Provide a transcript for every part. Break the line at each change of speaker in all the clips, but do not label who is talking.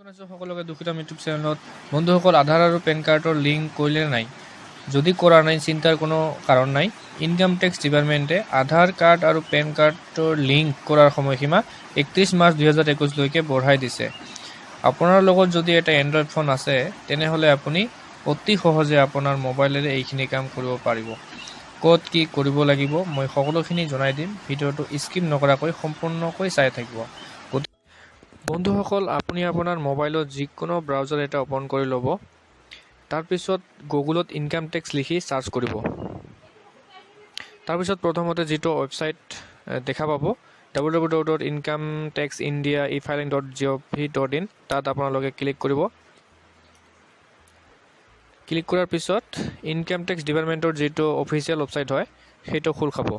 জনাইছোঁ সকলোকে দুখিত ইউটিউব চেনেলত। বন্ধুসকল, আধাৰ আৰু পেন কাৰ্ডৰ লিংক কৰিলে নাই? যদি কৰা নাই, চিন্তাৰ কোনো কাৰণ নাই। ইনকাম টেক্স ডিপাৰ্টমেণ্টে আধাৰ কাৰ্ড আৰু পেন কাৰ্ডৰ লিংক কৰাৰ সময়সীমা 31 মাৰ্চ 2021 লৈকে বঢ়াই দিছে। আপোনাৰ লগত যদি এটা এণ্ড্ৰইড ফোন আছে, তেনেহ'লে আপুনি অতি সহজে আপোনাৰ মোবাইলেৰে এইখিনি কাম কৰিব পাৰিব। ক'ত কি কৰিব লাগিব মই সকলোখিনি জনাই দিম। ভিডিঅ'টো স্কিপ নকৰাকৈ সম্পূৰ্ণকৈ চাই থাকিব। বন্ধুসকল, আপুনি আপোনাৰ মোবাইলত যিকোনো ব্ৰাউজাৰ এটা অ'পন কৰি ল'ব। তাৰপিছত গুগলত ইনকাম টেক্স লিখি চাৰ্চ কৰিব। তাৰপিছত প্ৰথমতে যিটো ৱেবছাইট দেখা পাব www.incometaxindia.efiling.gov.in, তাত আপোনালোকে ক্লিক কৰিব। ক্লিক কৰাৰ পিছত ইনকাম টেক্স ডিপাৰ্টমেণ্টৰ যিটো অফিচিয়েল ৱেবছাইট হয়, সেইটো খোল খাব।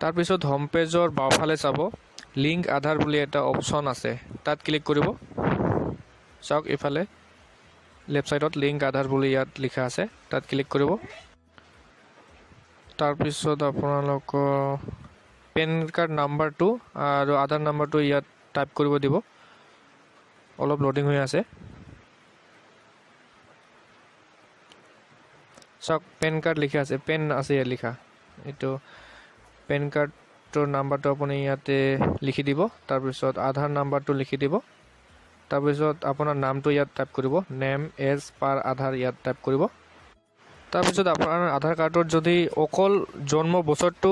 তাৰপিছত হোম পেজৰ বাওঁফালে চাব, লিংক আধাৰ বুলি এটা অপশ্যন আছে, তাত ক্লিক কৰিব। চাওক, ইফালে লেফ্ট ছাইডত লিংক আধাৰ বুলি ইয়াত লিখা আছে, তাত ক্লিক কৰিব। তাৰপিছত আপোনালোকৰ পেন কাৰ্ড নাম্বাৰটো আৰু আধাৰ নাম্বাৰটো ইয়াত টাইপ কৰিব দিব। অলপ লোডিং হৈ আছে। চাওক, পেন কাৰ্ড লিখা আছে, পেন আছে ইয়াত লিখা। এইটো পেন কাৰ্ডৰ নাম্বাৰটো আপুনি ইয়াতে লিখি দিব। তাৰপিছত আধাৰ নাম্বাৰটো লিখি দিব। তাৰপিছত আপোনাৰ নামটো ইয়াত টাইপ কৰিব, নেম এজ পাৰ আধাৰ ইয়াত টাইপ কৰিব। তাৰপিছত আপোনাৰ আধাৰ কাৰ্ডত যদি অকল জন্ম বছৰটো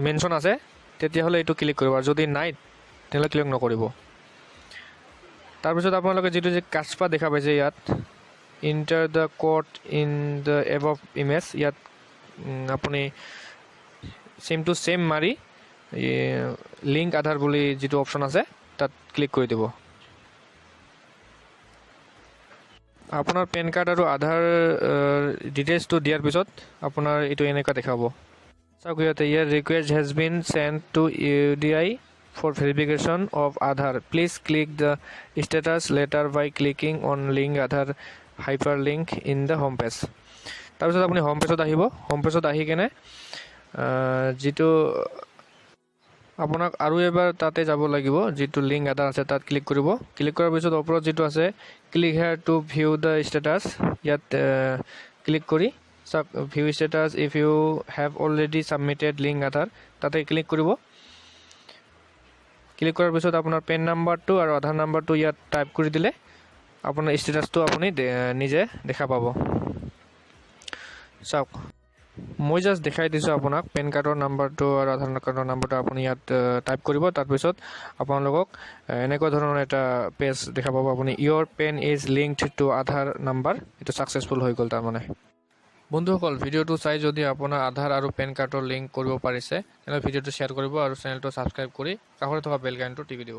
মেনশ্যন আছে, তেতিয়াহ'লে এইটো ক্লিক কৰিব, আৰু যদি নাই তেনেহ'লে ক্লিক নকৰিব। তাৰপিছত আপোনালোকে যিটো যে কাষ্টপা দেখা পাইছে ইয়াত, inter the code in the above image, ইয়াত আপুনি চেম টু চেম মাৰি লিংক আধাৰ বুলি যিটো অপশ্যন আছে, তাত ক্লিক কৰি দিব। আপোনাৰ পেন কাৰ্ড আৰু আধাৰ ডিটেইলছটো দিয়াৰ পিছত আপোনাৰ এইটো এনেকুৱা দেখাব। চাওক, ইয়াতে ইয়াৰ request has been send to UDI for verification of Aadhaar, please click the status letter by clicking on link Aadhaar hyper link in the home page. তাৰপিছত আপুনি হোম পেজত আহিব। হোম পেজত আহি কেনে যিটো আপোনাক আৰু এবাৰ তাতে যাব লাগিব, যিটো লিংক আধাৰ আছে তাত ক্লিক কৰিব। ক্লিক কৰাৰ পিছত ওপৰত যিটো আছে click here to view the status, ইয়াত ক্লিক কৰি চাওক, view status if you have already submitted link Aadhaar, তাতে ক্লিক কৰিব। ক্লিক কৰাৰ পিছত আপোনাৰ পেন নাম্বাৰটো আৰু আধাৰ নাম্বাৰটো ইয়াত টাইপ কৰি দিলে আপোনাৰ ষ্টেটাছটো আপুনি নিজে দেখা পাব। চাওক, মই জাষ্ট দেখাই দিছোঁ আপোনাক। পেন কাৰ্ডৰ নাম্বাৰটো আৰু আধাৰ কাৰ্ডৰ নাম্বাৰটো আপুনি ইয়াত টাইপ কৰিব। তাৰপিছত আপোনালোকক এনেকুৱা ধৰণৰ এটা পেজ দেখা পাব। আপুনি your PAN is linked to Aadhaar number, এইটো ছাকচেছফুল হৈ গ'ল তাৰমানে। বন্ধুসকল, ভিডিঅ'টো চাই যদি আপোনাৰ আধাৰ আৰু পেন কাৰ্ডৰ লিংক কৰিব পাৰিছে, তেনেহ'লে ভিডিঅ'টো শ্বেয়াৰ কৰিব আৰু চেনেলটো ছাবস্ক্ৰাইব কৰি কাষতে থকা বেল আইকনটো টিপি দিব।